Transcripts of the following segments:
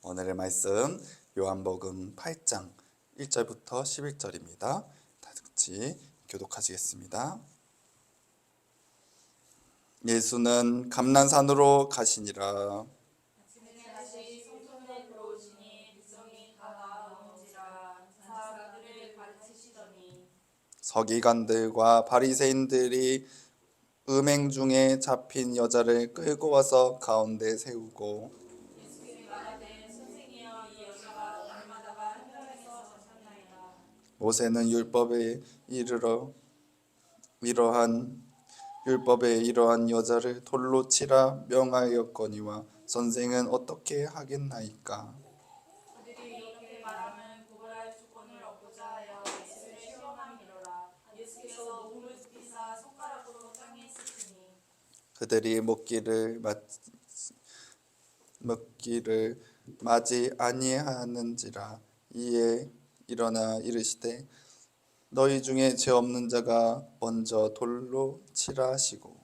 오늘의 말씀 요한복음 8장 1절부터 11절입니다. 다 같이 교독하시겠습니다. 예수는 감난산으로 가시니라. 아침에 다시 성전에 들어오시니 백성이 다 나아온지라 사람들을 가르치시더니 서기관들과 바리새인들이 음행 중에 잡힌 여자를 끌고 와서 가운데 세우고 예수께서 말하되 선생이여 이 여자가 날마다가 현장에서 자셨나이다. 모세는 율법에 이러한 여자를 돌로 치라 명하였거니와 선생은 어떻게 하겠나이까? 그들이 이렇게 말하면 고발할 조건을 얻고자 하여 예수를 시험함이로라. 예수께서 몸을 굽히사 손가락으로 땅에 쓰시니 그들이 먹기를 마지 아니하는지라. 이에 일어나 이르시되 너희 중에 죄 없는 자가 먼저 돌로 치라 하시고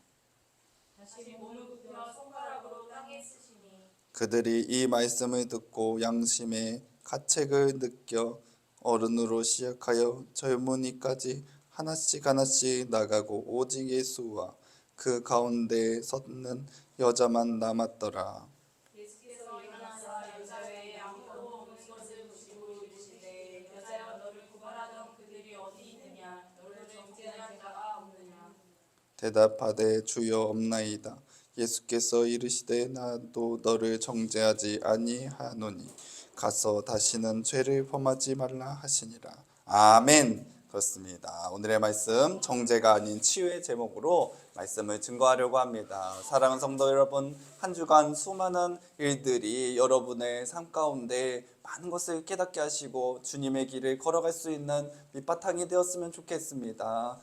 다시 몸을 굽혀 손가락으로 땅에 쓰시니 그들이 이 말씀을 듣고 양심의 가책을 느껴 어른으로 시작하여 젊은이까지 하나씩 나가고 오직 예수와 그 가운데 섰는 여자만 남았더라. 예수께서 일어나사 여자 외에 아무도 없는 것을 보시고 이르시되 여자여 너를 고발하던 그들이 어디 있느냐 너를 정죄한 자가 없느냐. 대답하되 주여 없나이다. 예수께서 이르시되 나도 너를 정죄하지 아니하노니 가서 다시는 죄를 범하지 말라 하시니라. 아멘. 그렇습니다. 오늘의 말씀 정죄가 아닌 치유의 제목으로 말씀을 증거하려고 합니다. 사랑하는 성도 여러분, 한 주간 수많은 일들이 여러분의 삶 가운데 많은 것을 깨닫게 하시고 주님의 길을 걸어갈 수 있는 밑바탕이 되었으면 좋겠습니다.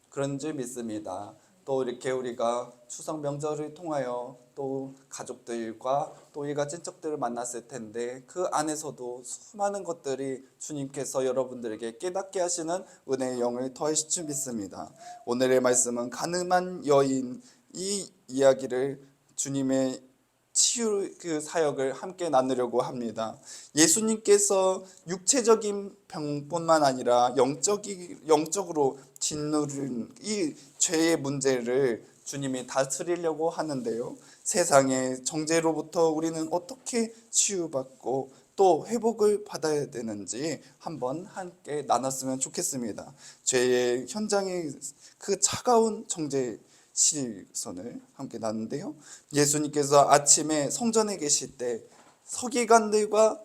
그런 줄 믿습니다. 또 이렇게 우리가 추석 명절을 통하여 또 가족들과 또 일가 친척들을 만났을 텐데 그 안에서도 수많은 것들이 주님께서 여러분들에게 깨닫게 하시는 은혜의 영을 더하실 줄 믿습니다. 오늘의 말씀은 가늠한 여인 이 이야기를 주님의 치유 그 사역을 함께 나누려고 합니다. 예수님께서 육체적인 병뿐만 아니라 영적으로 짓누른 이 죄의 문제를 주님이 다스리려고 하는데요. 세상의 정죄로부터 우리는 어떻게 치유받고 또 회복을 받아야 되는지 한번 함께 나눴으면 좋겠습니다. 죄의 현장의 그 차가운 정죄 시선을 함께 나누는데요. 예수님께서 아침에 성전에 계실 때 서기관들과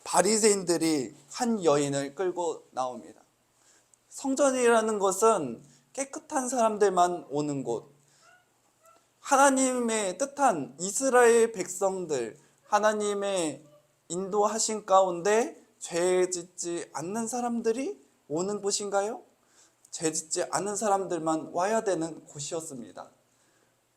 바리새인들이 한 여인을 끌고 나옵니다. 성전이라는 것은 깨끗한 사람들만 오는 곳, 하나님의 뜻한 이스라엘 백성들, 하나님의 인도하신 가운데 죄 짓지 않는 사람들이 오는 곳인가요? 죄 짓지 않은 사람들만 와야 되는 곳이었습니다.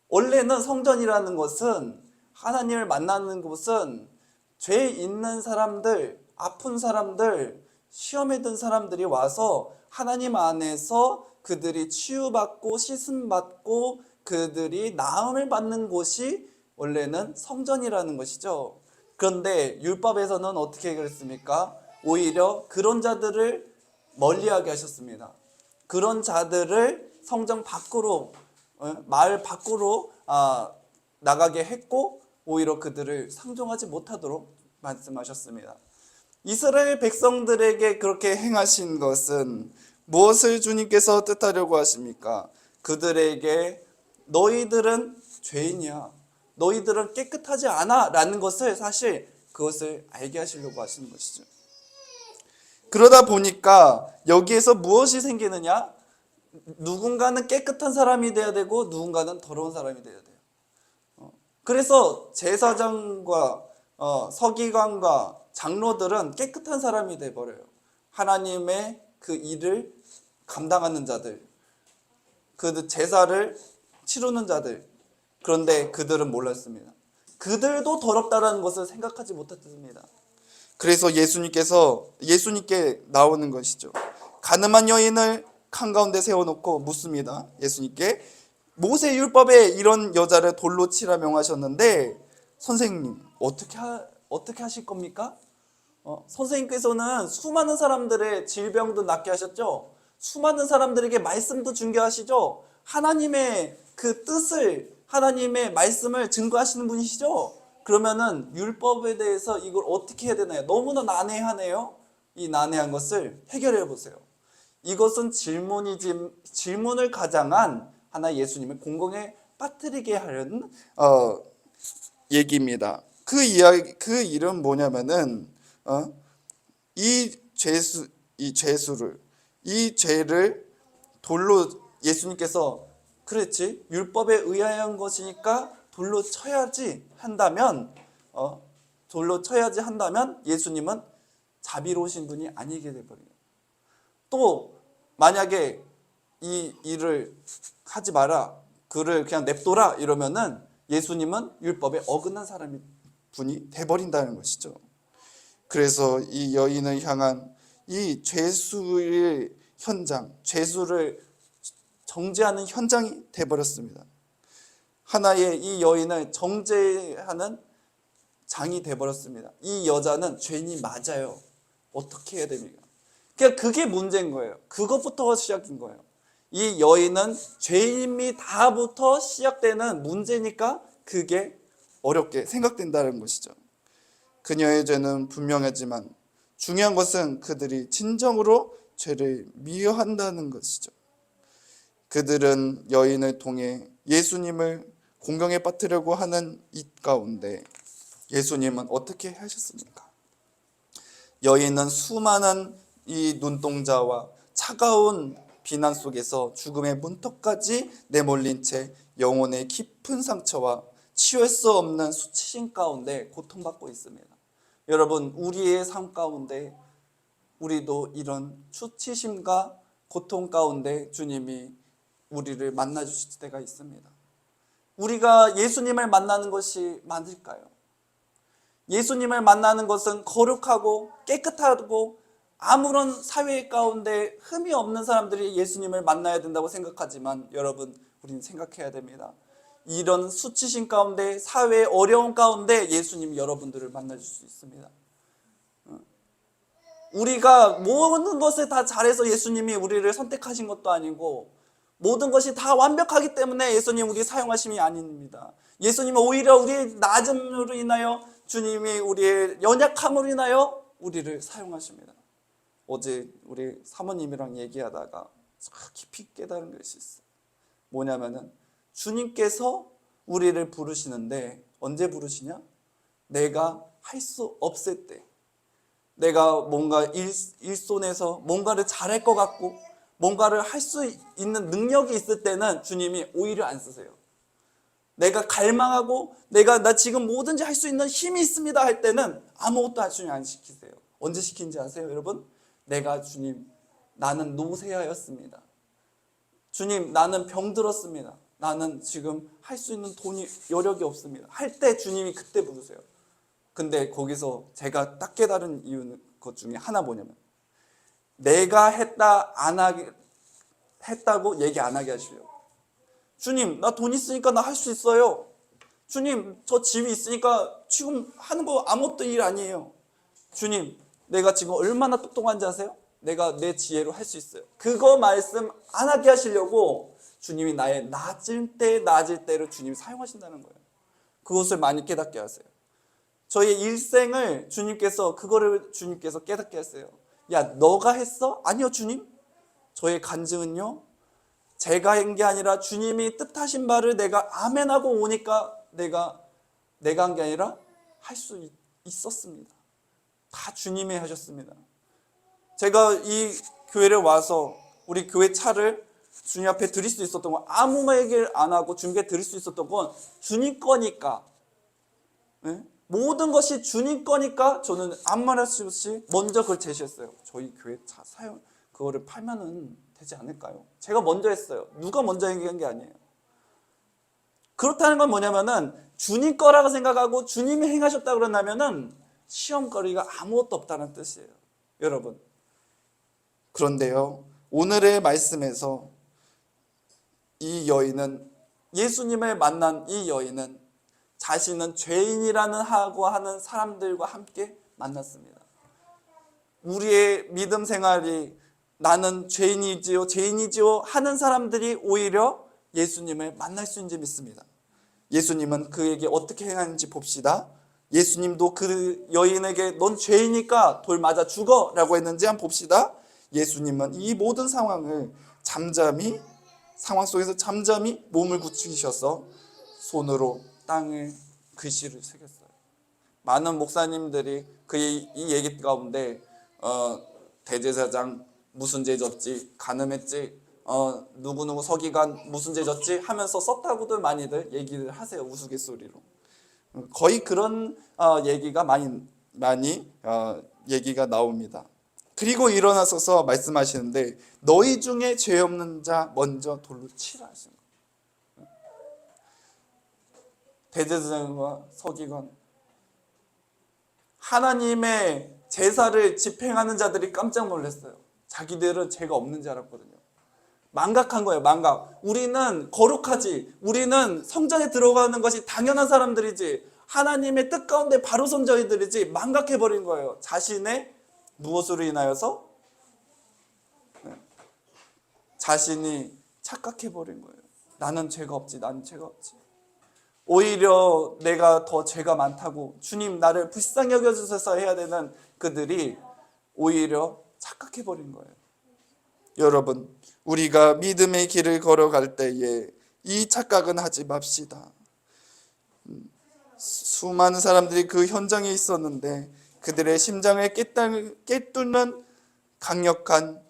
원래는 성전이라는 것은 하나님을 만나는 곳은 죄 있는 사람들, 아픈 사람들, 시험에 든 사람들이 와서 하나님 안에서 그들이 치유받고 씻음받고 그들이 나음을 받는 곳이 원래는 성전이라는 것이죠. 그런데 율법에서는 어떻게 그랬습니까? 오히려 그런 자들을 멀리하게 하셨습니다. 그런 자들을 성전 밖으로, 마을 밖으로 나가게 했고 오히려 그들을 상종하지 못하도록 말씀하셨습니다. 이스라엘 백성들에게 그렇게 행하신 것은 무엇을 주님께서 뜻하려고 하십니까? 그들에게 너희들은 죄인이야, 너희들은 깨끗하지 않아 라는 것을 사실 그것을 알게 하시려고 하시는 것이죠. 그러다 보니까 여기에서 무엇이 생기느냐? 누군가는 깨끗한 사람이 돼야 되고 누군가는 더러운 사람이 돼야 돼요. 그래서 제사장과 서기관과 장로들은 깨끗한 사람이 돼버려요. 하나님의 그 일을 감당하는 자들, 그 제사를 치르는 자들. 그런데 그들은 몰랐습니다. 그들도 더럽다라는 것을 생각하지 못했습니다. 그래서 예수님께 나오는 것이죠. 가늠한 여인을 한가운데 세워놓고 묻습니다. 예수님께 모세 율법에 이런 여자를 돌로 치라 명하셨는데 선생님 어떻게 하실 겁니까? 선생님께서는 수많은 사람들의 질병도 낫게 하셨죠. 수많은 사람들에게 말씀도 증거하시죠. 하나님의 그 뜻을, 하나님의 말씀을 증거하시는 분이시죠. 그러면은 율법에 대해서 이걸 어떻게 해야 되나요? 너무나 난해하네요. 이 난해한 것을 해결해 보세요. 이것은 질문을 가장한 하나 예수님을 공공에 빠뜨리게 하려는 얘기입니다. 그 이야기, 그 일은 뭐냐면은 이 죄를 돌로, 예수님께서 그랬지, 율법에 의하여 것이니까 돌로 쳐야지 한다면 예수님은 자비로우신 분이 아니게 돼버려요. 또 만약에 이 일을 하지 마라, 그를 그냥 냅둬라 이러면은 예수님은 율법에 어긋난 분이 돼버린다는 것이죠. 그래서 이 여인을 향한 이 죄수의 현장, 죄수를 정죄하는 현장이 돼버렸습니다. 하나의 이 여인을 정죄하는 장이 돼버렸습니다. 이 여자는 죄인이 맞아요. 어떻게 해야 됩니까? 그러니까 그게 문제인 거예요. 그것부터 시작인 거예요. 이 여인은 죄인이 다부터 시작되는 문제니까 그게 어렵게 생각된다는 것이죠. 그녀의 죄는 분명하지만 중요한 것은 그들이 진정으로 죄를 미워한다는 것이죠. 그들은 여인을 통해 예수님을 공경에 빠뜨리려고 하는 이 가운데 예수님은 어떻게 하셨습니까? 여인은 수많은 이 눈동자와 차가운 비난 속에서 죽음의 문턱까지 내몰린 채 영혼의 깊은 상처와 치유할 수 없는 수치심 가운데 고통받고 있습니다. 여러분, 우리의 삶 가운데 우리도 이런 수치심과 고통 가운데 주님이 우리를 만나 주실 때가 있습니다. 우리가 예수님을 만나는 것이 맞을까요? 예수님을 만나는 것은 거룩하고 깨끗하고 아무런 사회 가운데 흠이 없는 사람들이 예수님을 만나야 된다고 생각하지만 여러분, 우리는 생각해야 됩니다. 이런 수치심 가운데, 사회의 어려움 가운데 예수님이 여러분들을 만나줄 수 있습니다. 우리가 모든 것을 다 잘해서 예수님이 우리를 선택하신 것도 아니고 모든 것이 다 완벽하기 때문에 예수님 우리 사용하심이 아닙니다. 예수님은 오히려 우리의 낮음으로 인하여, 주님이 우리의 연약함으로 인하여 우리를 사용하십니다. 어제 우리 사모님이랑 얘기하다가 깊이 깨달은 것이 있어요. 뭐냐면은 주님께서 우리를 부르시는데 언제 부르시냐? 내가 할 수 없을 때, 내가 뭔가 일손에서 뭔가를 잘할 것 같고 뭔가를 할 수 있는 능력이 있을 때는 주님이 오히려 안 쓰세요. 내가 갈망하고 나 지금 뭐든지 할 수 있는 힘이 있습니다 할 때는 아무것도 주님 안 시키세요. 언제 시킨지 아세요, 여러분? 주님, 나는 노쇠하였습니다. 주님, 나는 병들었습니다. 나는 지금 할 수 있는 여력이 없습니다 할 때 주님이 그때 부르세요. 근데 거기서 제가 딱 깨달은 것 중에 하나 뭐냐면, 내가 했다고 얘기 안 하게 하시려고. 주님, 나 돈 있으니까 나 할 수 있어요. 주님, 저 집이 있으니까 지금 하는 거 아무것도 일 아니에요. 주님, 내가 지금 얼마나 똑똑한지 아세요? 내가 내 지혜로 할 수 있어요. 그거 말씀 안 하게 하시려고 주님이 나의 낮을 때를 주님이 사용하신다는 거예요. 그것을 많이 깨닫게 하세요. 저의 일생을 그거를 주님께서 깨닫게 했어요. 야, 너가 했어? 아니요, 주님. 저의 간증은요, 제가 한 게 아니라 주님이 뜻하신 바를 내가 아멘하고 오니까 내가 한 게 아니라 할 수 있었습니다. 다 주님이 하셨습니다. 제가 이 교회를 와서 우리 교회 차를 주님 앞에 드릴 수 있었던 건, 아무 얘기를 안 하고 주님께 드릴 수 있었던 건 주님 거니까. 네? 모든 것이 주님 거니까 저는 아무 말 할 수 없이 먼저 그걸 제시했어요. 저희 교회 차 그거를 팔면은 되지 않을까요? 제가 먼저 했어요. 누가 먼저 얘기한 게 아니에요. 그렇다는 건 뭐냐면은 주님 거라고 생각하고 주님이 행하셨다 그러냐면은 시험거리가 아무것도 없다는 뜻이에요, 여러분. 그런데요, 오늘의 말씀에서 예수님을 만난 이 여인은 자신은 죄인이라는 하고 하는 사람들과 함께 만났습니다. 우리의 믿음 생활이 나는 죄인이지요 하는 사람들이 오히려 예수님을 만날 수 있는지 믿습니다. 예수님은 그에게 어떻게 행하는지 봅시다. 예수님도 그 여인에게 넌 죄이니까 돌 맞아 죽어 라고 했는지 한번 봅시다. 예수님은 이 모든 상황을 상황 속에서 잠잠히 몸을 굳히셔서 손으로 땅을 글씨를 새겼어요. 많은 목사님들이 이 얘기 가운데 대제사장 무슨 죄 졌지, 간음했지, 누구누구 서기관 무슨 죄 졌지 하면서 썼다고들 많이들 얘기를 하세요. 우스갯소리로. 거의 그런 얘기가 많이 얘기가 나옵니다. 그리고 일어나서서 말씀하시는데 너희 중에 죄 없는 자 먼저 돌로 치라 하시는 거예요. 대제사장과 서기관, 하나님의 제사를 집행하는 자들이 깜짝 놀랐어요. 자기들은 죄가 없는 줄 알았거든요. 망각한 거예요. 망각. 우리는 거룩하지, 우리는 성전에 들어가는 것이 당연한 사람들이지, 하나님의 뜻 가운데 바로 선 저희들이지, 망각해버린 거예요. 자신의 무엇으로 인하여서? 자신이 착각해버린 거예요. 나는 죄가 없지, 나는 죄가 없지. 오히려 내가 더 죄가 많다고 주님 나를 불쌍히 여겨주셔서 해야 되는 그들이 오히려 착각해버린 거예요. 여러분, 우리가 믿음의 길을 걸어갈 때에 이 착각은 하지 맙시다. 수많은 사람들이 그 현장에 있었는데 그들의 심장을 깨뚫는 강력한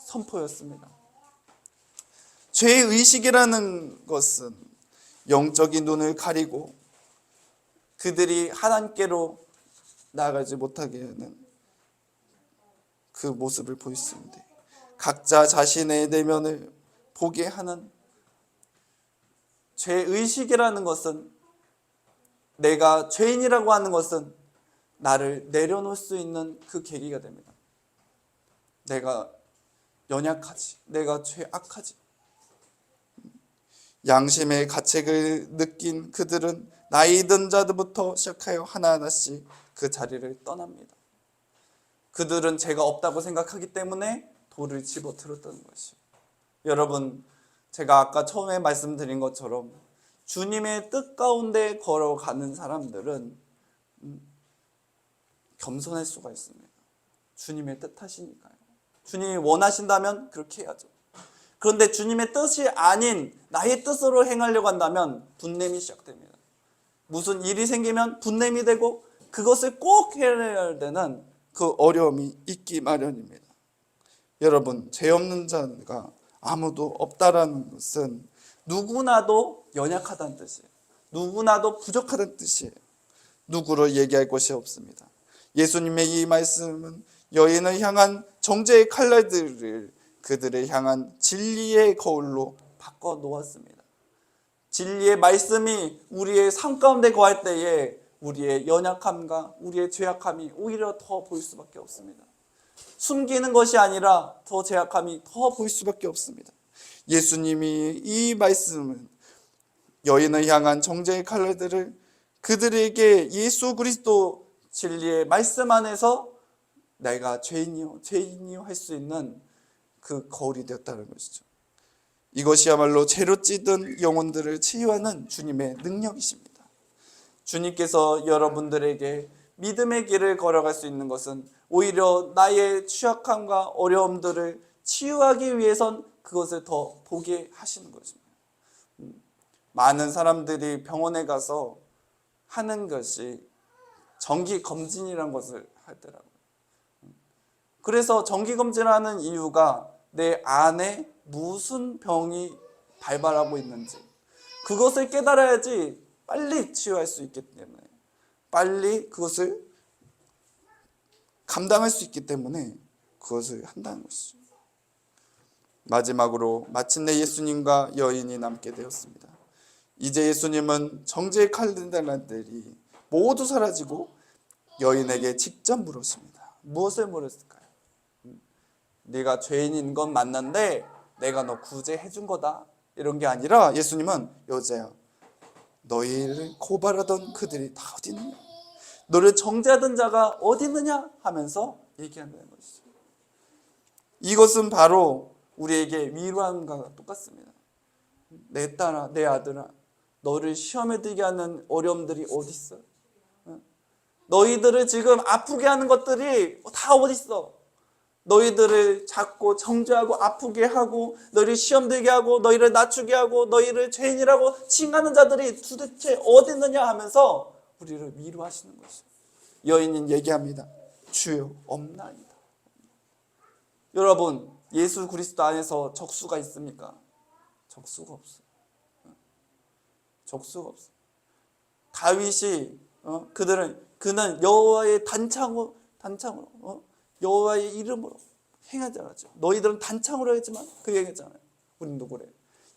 선포였습니다. 죄의식이라는 것은 영적인 눈을 가리고 그들이 하나님께로 나아가지 못하게 하는 그 모습을 보였습니다. 각자 자신의 내면을 보게 하는 죄의식이라는 것은, 내가 죄인이라고 하는 것은 나를 내려놓을 수 있는 그 계기가 됩니다. 내가 연약하지, 내가 죄악하지. 양심의 가책을 느낀 그들은 나이 든 자들부터 시작하여 하나하나씩 그 자리를 떠납니다. 그들은 죄가 없다고 생각하기 때문에 돌을 집어들었다는 것이요. 여러분, 제가 아까 처음에 말씀드린 것처럼 주님의 뜻 가운데 걸어가는 사람들은 겸손할 수가 있습니다. 주님의 뜻 하시니까요. 주님이 원하신다면 그렇게 해야죠. 그런데 주님의 뜻이 아닌 나의 뜻으로 행하려고 한다면 분냄이 시작됩니다. 무슨 일이 생기면 분냄이 되고 그것을 꼭 해야 되는 그 어려움이 있기 마련입니다. 여러분, 죄 없는 자가 아무도 없다라는 것은 누구나도 연약하다는 뜻이에요. 누구나도 부족하다는 뜻이에요. 누구를 얘기할 것이 없습니다. 예수님의 이 말씀은 여인을 향한 정죄의 칼날들을 그들을 향한 진리의 거울로 바꿔 놓았습니다. 진리의 말씀이 우리의 삶 가운데 거할 때에 우리의 연약함과 우리의 죄악함이 오히려 더 보일 수밖에 없습니다. 숨기는 것이 아니라 더 죄악함이 더 보일 수밖에 없습니다. 예수님이 이 말씀은 여인을 향한 정죄의 칼날들을 그들에게 예수 그리스도 진리의 말씀 안에서 내가 죄인이요 할 수 있는 그 거울이 되었다는 것이죠. 이것이야말로 죄로 찌든 영혼들을 치유하는 주님의 능력이십니다. 주님께서 여러분들에게 믿음의 길을 걸어갈 수 있는 것은 오히려 나의 취약함과 어려움들을 치유하기 위해선 그것을 더 보게 하시는 것입니다. 많은 사람들이 병원에 가서 하는 것이 정기검진이라는 것을 하더라고요. 그래서 정기검진하는 이유가 내 안에 무슨 병이 발발하고 있는지 그것을 깨달아야지 빨리 치유할 수 있기 때문에, 빨리 그것을 감당할 수 있기 때문에 그것을 한다는 것이죠. 마지막으로 마침내 예수님과 여인이 남게 되었습니다. 이제 예수님은 정죄의 칼날들이 모두 사라지고 여인에게 직접 물으십니다. 무엇을 물었을까요? 네가 죄인인 건 맞는데 내가 너 구제해 준 거다, 이런 게 아니라 예수님은 여자야, 너희를 고발하던 그들이 다 어디 있느냐? 너를 정죄하던 자가 어디 있느냐 하면서 얘기한다는 것이죠. 이것은 바로 우리에게 위로함과 똑같습니다. 내 딸아, 내 아들아, 너를 시험에 들게 하는 어려움들이 어디 있어? 너희들을 지금 아프게 하는 것들이 다 어디 있어? 너희들을 자꾸 정죄하고 아프게 하고 너희를 시험 들게 하고 너희를 낮추게 하고 너희를 죄인이라고 칭하는 자들이 도대체 어디 있느냐 하면서 우리를 위로하시는 것이죠. 여인은 얘기합니다. 주여 없나이다. 여러분, 예수 그리스도 안에서 적수가 있습니까? 적수가 없어요. 적수가 없어요. 다윗이 그는 여호와의 단창으로 여호와의 이름으로 행하지 않았죠. 너희들은 단창으로 했지만 그 얘기했잖아요. 우리도 그래.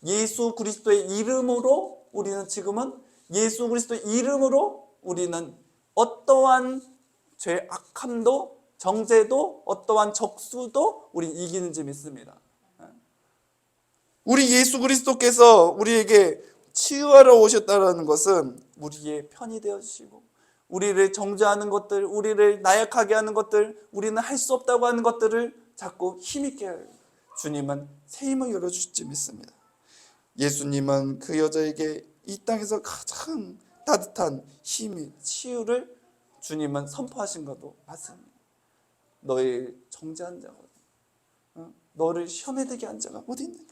예수 그리스도의 이름으로 우리는 지금은 예수 그리스도의 이름으로 우리는 어떠한 죄 악함도 정죄도 어떠한 적수도 우리 이기는 줄 믿습니다. 우리 예수 그리스도께서 우리에게 치유하러 오셨다는 것은 우리의 편이 되어주시고 우리를 정죄하는 것들, 우리를 나약하게 하는 것들, 우리는 할 수 없다고 하는 것들을 자꾸 힘있게 해요. 주님은 새 힘을 열어주실 줄 믿습니다. 예수님은 그 여자에게 이 땅에서 가장 따뜻한 힘이 치유를 주님은 선포하신 것도 맞습니다. 너의 정죄한 자가 너를 시험에 들게 한 자가 어디 있느냐?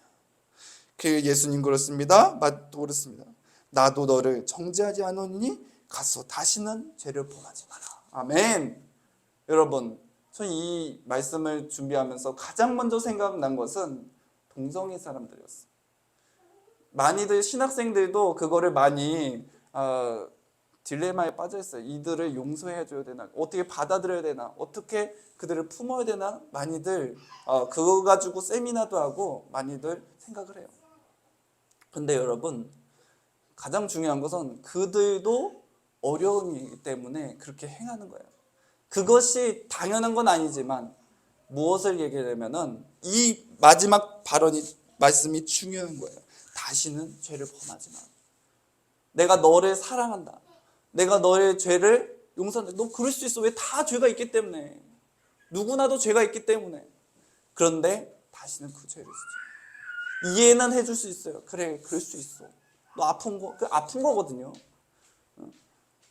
그 예수님 그렇습니다. 맞도 그렇습니다. 나도 너를 정죄하지 않으니 가서 다시는 죄를 범하지 마라. 아멘. 여러분, 저는 이 말씀을 준비하면서 가장 먼저 생각난 것은 동성애 사람들이었어요. 많이들 신학생들도 그거를 많이 딜레마에 빠져 있어요. 이들을 용서해 줘야 되나? 어떻게 받아들여야 되나? 어떻게 그들을 품어야 되나? 많이들 그거 가지고 세미나도 하고 많이들 생각을 해요. 근데 여러분, 가장 중요한 것은 그들도 어려움이기 때문에 그렇게 행하는 거예요. 그것이 당연한 건 아니지만 무엇을 얘기하냐면은 이 마지막 말씀이 중요한 거예요. 다시는 죄를 범하지 마. 내가 너를 사랑한다. 내가 너의 죄를 용서한다. 너 그럴 수 있어. 왜? 다 죄가 있기 때문에. 누구나도 죄가 있기 때문에. 그런데 다시는 그 죄를 지지. 이해는 해줄 수 있어요. 그래, 그럴 수 있어. 너 아픈 거거든요.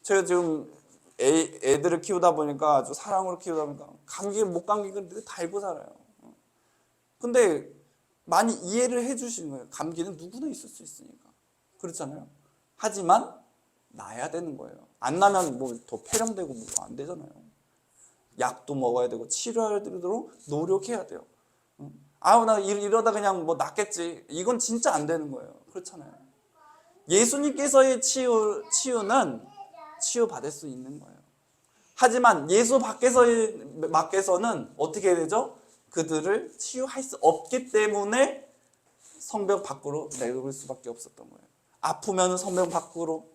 제가 지금 애들을 키우다 보니까 아주 사랑으로 키우다 보니까 감기 못 감기는 다 알고 살아요. 근데 많이 이해를 해주시는 거예요. 감기는 누구나 있을 수 있으니까. 그렇잖아요. 하지만 나야 되는 거예요. 안 나면 뭐 더 폐렴되고 뭐 안 되잖아요. 약도 먹어야 되고 치료하도록 노력해야 돼요. 아우 나 이러다 그냥 뭐 낫겠지. 이건 진짜 안 되는 거예요. 그렇잖아요. 예수님께서의 치유는 치유받을 수 있는 거예요. 하지만 예수 밖에서는 어떻게 해야 되죠? 그들을 치유할 수 없기 때문에 성벽 밖으로 내놓을 수밖에 없었던 거예요. 아프면 성벽 밖으로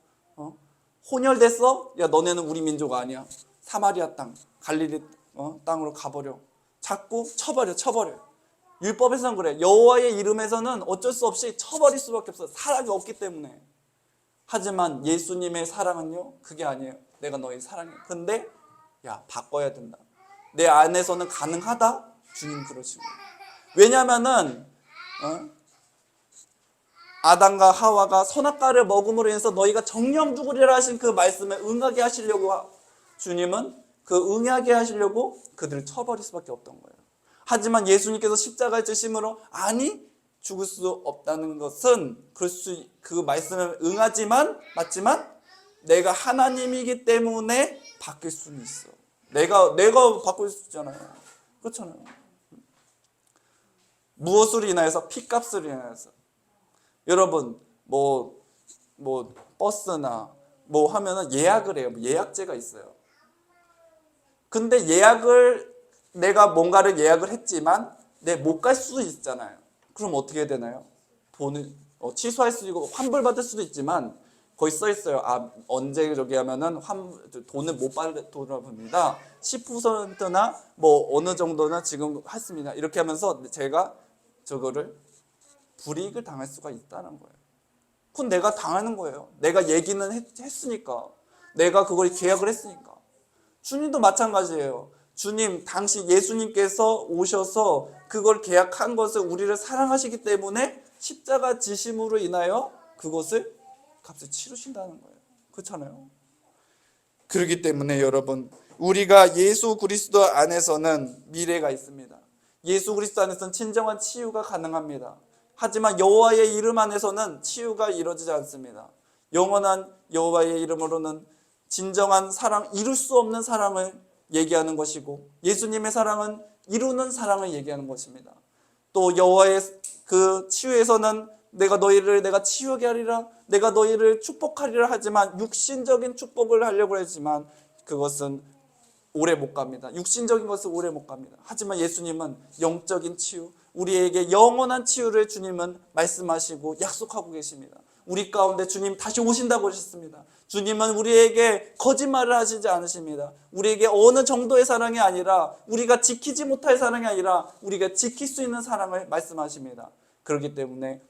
혼혈됐어? 야 너네는 우리 민족 아니야. 사마리아 땅, 갈릴리 땅으로 가버려. 자꾸 쳐버려. 율법에서는 그래. 여호와의 이름에서는 어쩔 수 없이 쳐버릴 수밖에 없어. 사랑이 없기 때문에. 하지만 예수님의 사랑은요, 그게 아니에요. 내가 너희 사랑해. 근데 야 바꿔야 된다. 내 안에서는 가능하다. 주님 그러시고. 왜냐하면은 아담과 하와가 선악과를 먹음으로 인해서 너희가 정령 죽으리라 하신 그 말씀에 응하게 하시려고 주님은 그 응하게 하시려고 그들을 쳐버릴 수밖에 없던 거예요. 하지만 예수님께서 십자가에 지심으로 아니 죽을 수 없다는 것은 그 말씀에 맞지만 내가 하나님이기 때문에 바뀔 수는 있어. 내가 바꿀 수 있잖아요. 그렇잖아요. 무엇으로 인하여서? 피값으로 인하여서. 여러분 뭐 버스나 뭐 하면은 예약을 해요. 예약제가 있어요. 근데 내가 뭔가를 예약을 했지만 내 못 갈 수도 있잖아요. 그럼 어떻게 해야 되나요? 돈을 취소할 수도 있고 환불받을 수도 있지만 거기 써 있어요. 언제 저기 하면은 돈을 못 받으랍니다. 10%나 뭐 어느 정도나 지금 했습니다. 이렇게 하면서 제가 저거를 불이익을 당할 수가 있다는 거예요. 그건 내가 당하는 거예요. 내가 얘기는 했으니까. 내가 그걸 계약을 했으니까. 주님도 마찬가지예요. 주님, 당시 예수님께서 오셔서 그걸 계약한 것을 우리를 사랑하시기 때문에 십자가 지심으로 인하여 그것을 값을 치르신다는 거예요. 그렇잖아요. 그렇기 때문에 여러분, 우리가 예수 그리스도 안에서는 미래가 있습니다. 예수 그리스도 안에서는 진정한 치유가 가능합니다. 하지만 여호와의 이름 안에서는 치유가 이루어지지 않습니다. 영원한 여호와의 이름으로는 진정한 사랑, 이룰 수 없는 사랑을 얘기하는 것이고, 예수님의 사랑은 이루는 사랑을 얘기하는 것입니다. 또 여호와의 그 치유에서는 내가 치유하게 하리라, 내가 너희를 축복하리라 하지만 육신적인 축복을 하려고 하지만 그것은 오래 못 갑니다. 육신적인 것은 오래 못 갑니다. 하지만 예수님은 영적인 치유, 우리에게 영원한 치유를 주님은 말씀하시고 약속하고 계십니다. 우리 가운데 주님 다시 오신다고 하셨습니다. 주님은 우리에게 거짓말을 하시지 않으십니다. 우리에게 어느 정도의 사랑이 아니라, 우리가 지키지 못할 사랑이 아니라 우리가 지킬 수 있는 사랑을 말씀하십니다. 그렇기 때문에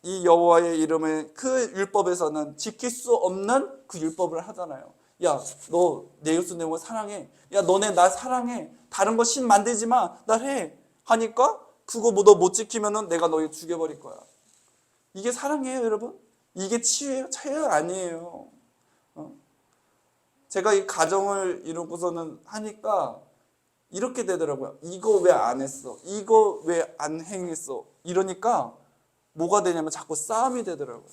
이 여호와의 이름을 그 율법에서는 지킬 수 없는 그 율법을 하잖아요. 야, 너 내 예수님을 사랑해. 야, 너네 나 사랑해. 다른 거 신 만들지 마. 날 해. 하니까 그거 너 못 지키면은 내가 너희 죽여버릴 거야. 이게 사랑이에요, 여러분? 이게 치유예요? 치유 아니에요. 제가 이 가정을 이루고서는 하니까 이렇게 되더라고요. 이거 왜 안 했어? 이거 왜 안 행했어? 이러니까 뭐가 되냐면 자꾸 싸움이 되더라고요.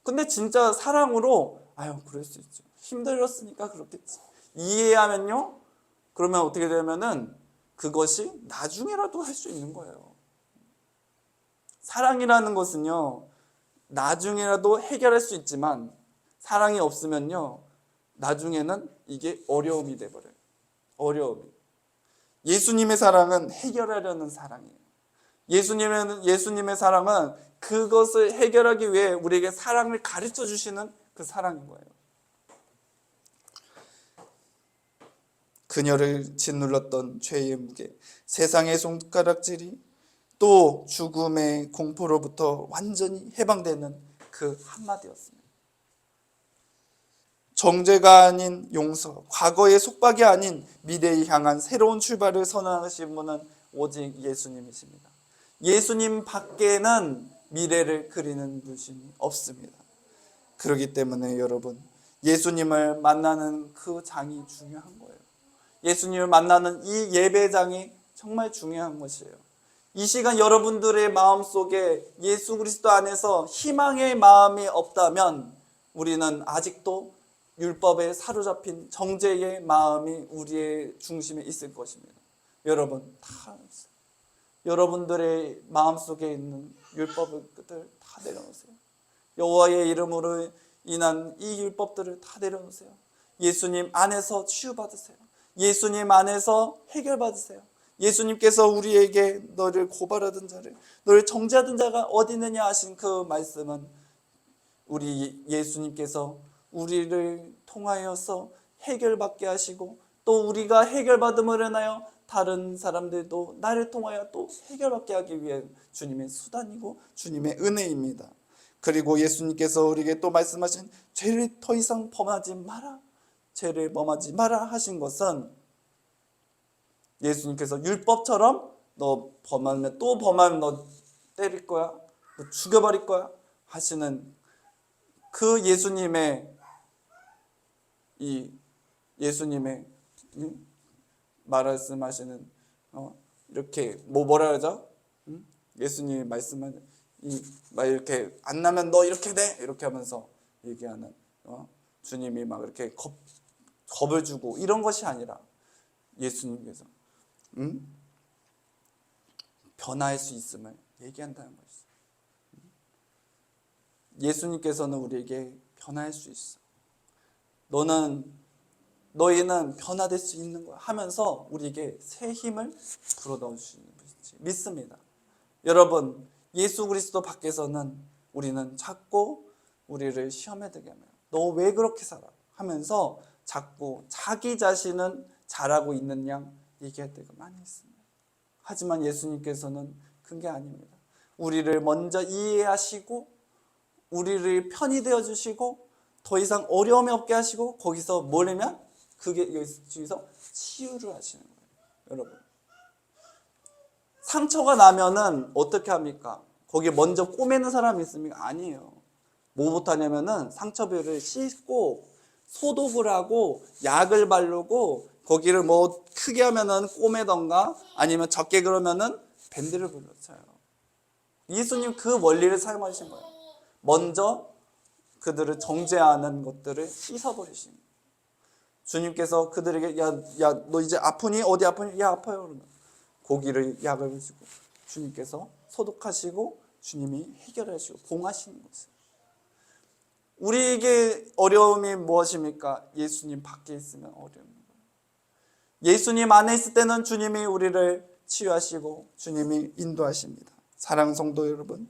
근데 진짜 사랑으로 아유, 그럴 수 있죠. 힘들었으니까 그렇겠지. 이해하면요. 그러면 어떻게 되냐면은 그것이 나중에라도 할 수 있는 거예요. 사랑이라는 것은요, 나중에라도 해결할 수 있지만 사랑이 없으면요, 나중에는 이게 어려움이 돼버려요. 어려움이. 예수님의 사랑은 해결하려는 사랑이에요. 예수님의 사랑은 그것을 해결하기 위해 우리에게 사랑을 가르쳐 주시는 그 사랑인 거예요. 그녀를 짓눌렀던 죄의 무게, 세상의 손가락질이, 또 죽음의 공포로부터 완전히 해방되는 그 한마디였습니다. 정죄가 아닌 용서, 과거의 속박이 아닌 미래에 향한 새로운 출발을 선언하신 분은 오직 예수님이십니다. 예수님 밖에는 미래를 그리는 분이 없습니다. 그렇기 때문에 여러분, 예수님을 만나는 그 장이 중요한 거예요. 예수님을 만나는 이 예배장이 정말 중요한 것이에요. 이 시간 여러분들의 마음속에 예수 그리스도 안에서 희망의 마음이 없다면 우리는 아직도 율법에 사로잡힌 정죄의 마음이 우리의 중심에 있을 것입니다. 여러분, 여러분들의 마음속에 있는 율법들 다 내려놓으세요. 여호와의 이름으로 인한 이 율법들을 다 내려놓으세요. 예수님 안에서 치유받으세요. 예수님 안에서 해결받으세요. 예수님께서 우리에게 너를 고발하던 자를, 너를 정죄하던 자가 어디 있느냐 하신 그 말씀은 우리 예수님께서 우리를 통하여서 해결받게 하시고, 또 우리가 해결받음을 인하여 다른 사람들도 나를 통하여 또 해결받게 하기 위해 주님의 수단이고 주님의 은혜입니다. 그리고 예수님께서 우리에게 또 말씀하신 죄를 더 이상 범하지 마라, 죄를 범하지 마라 하신 것은 예수님께서 율법처럼 너 범하면 또 범하면 너 때릴 거야, 너 죽여버릴 거야 하시는 그 예수님의 말씀하시는 이렇게 뭐라 그러죠? 예수님이 말씀하는 막 이렇게 안 나면 너 이렇게 돼 이렇게 하면서 얘기하는 주님이 막 이렇게 겁을 주고 이런 것이 아니라 예수님께서 변화할 수 있음을 얘기한다는 것이죠. 예수님께서는 우리에게 변화할 수 있어. 너희는 변화될 수 있는 거야 하면서 우리에게 새 힘을 불어넣어 주시는 분이지 믿습니다. 여러분, 예수 그리스도 밖에서는 우리는 자꾸 우리를 시험에 들게 합니다. 너 왜 그렇게 살아? 하면서 자꾸 자기 자신은 잘하고 있는 양 얘기할 때가 많이 있습니다. 하지만 예수님께서는 그게 아닙니다. 우리를 먼저 이해하시고 우리를 편히 되어주시고 더 이상 어려움이 없게 하시고 거기서 뭐냐면 그게 여기서 치유를 하시는 거예요. 여러분, 상처가 나면은 어떻게 합니까? 거기에 먼저 꼬매는 사람이 있습니까? 아니에요. 뭐부터 하냐면은 상처부위를 씻고 소독을 하고 약을 바르고 거기를 뭐 크게 하면은 꼬매던가 아니면 적게 그러면은 밴드를 불러쳐요. 예수님 그 원리를 사용하신 거예요. 먼저 그들을 정죄하는 것들을 씻어버리신 거예요. 주님께서 그들에게 야 너 이제 아프니? 어디 아프니? 야 아파요. 그러면 고기를 약을 주시고 주님께서 소독하시고 주님이 해결하시고 봉하시는 것을. 우리에게 어려움이 무엇입니까? 예수님 밖에 있으면 어려움입니다. 예수님 안에 있을 때는 주님이 우리를 치유하시고 주님이 인도하십니다. 사랑하는 성도 여러분,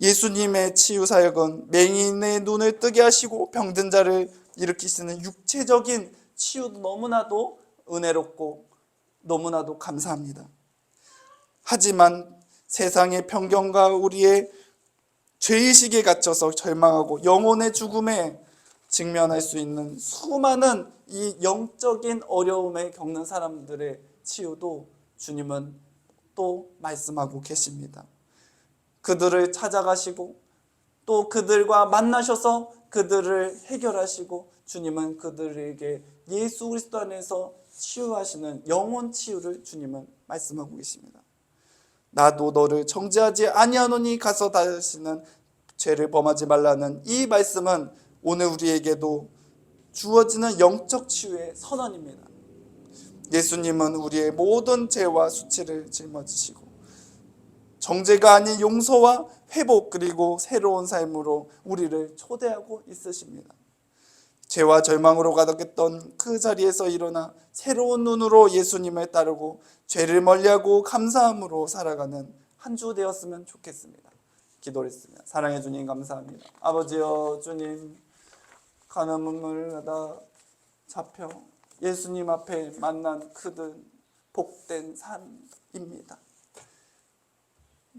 예수님의 치유 사역은 맹인의 눈을 뜨게 하시고 병든 자를 일으키시는 육체적인 치유도 너무나도 은혜롭고 너무나도 감사합니다. 하지만 세상의 편견과 우리의 죄의식에 갇혀서 절망하고 영혼의 죽음에 직면할 수 있는 수많은 이 영적인 어려움에 겪는 사람들의 치유도 주님은 또 말씀하고 계십니다. 그들을 찾아가시고 또 그들과 만나셔서 그들을 해결하시고 주님은 그들에게 예수 그리스도 안에서 치유하시는 영혼 치유를 주님은 말씀하고 계십니다. 나도 너를 정죄하지 아니하노니 가서 다시는 죄를 범하지 말라는 이 말씀은 오늘 우리에게도 주어지는 영적 치유의 선언입니다. 예수님은 우리의 모든 죄와 수치를 짊어지시고 정죄가 아닌 용서와 회복 그리고 새로운 삶으로 우리를 초대하고 있으십니다. 죄와 절망으로 가득했던 그 자리에서 일어나 새로운 눈으로 예수님을 따르고 죄를 멀리하고 감사함으로 살아가는 한 주 되었으면 좋겠습니다. 기도했습니다. 사랑해 주님 감사합니다. 아버지여, 주님 가는 눈물마다 잡혀 예수님 앞에 만난 그들 복된 산입니다.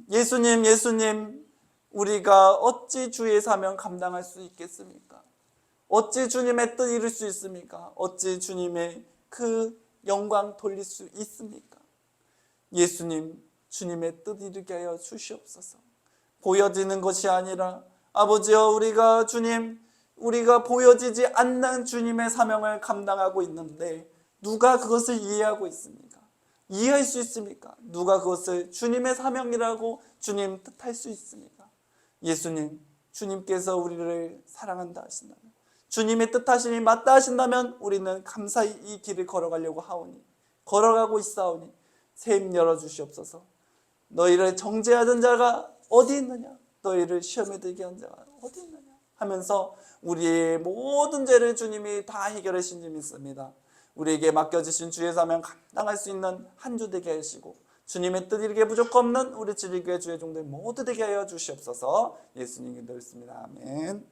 예수님, 우리가 어찌 주의 사명 감당할 수 있겠습니까? 어찌 주님의 뜻 이룰 수 있습니까? 어찌 주님의 그 영광 돌릴 수 있습니까? 예수님, 주님의 뜻 이루게 하여 주시옵소서. 보여지는 것이 아니라 아버지여, 우리가 보여지지 않는 주님의 사명을 감당하고 있는데 누가 그것을 이해하고 있습니까? 이해할 수 있습니까? 누가 그것을 주님의 사명이라고 주님 뜻할 수 있습니까? 예수님, 주님께서 우리를 사랑한다 하신다면, 주님의 뜻하심이 맞다 하신다면 우리는 감사히 이 길을 걸어가려고 하오니, 걸어가고 있사오니 새 입 열어주시옵소서. 너희를 정죄하던 자가 어디 있느냐? 너희를 시험에 들게 한 자가 어디 있느냐? 하면서 우리의 모든 죄를 주님이 다 해결하신 줄 믿습니다. 우리에게 맡겨주신 주의 사명 감당할 수 있는 한 주 되게 하시고 주님의 뜻 이루기에 부족 없는 우리 지리교회 주의 종들 모두 되게 하여 주시옵소서. 예수님 기도했습니다. 아멘.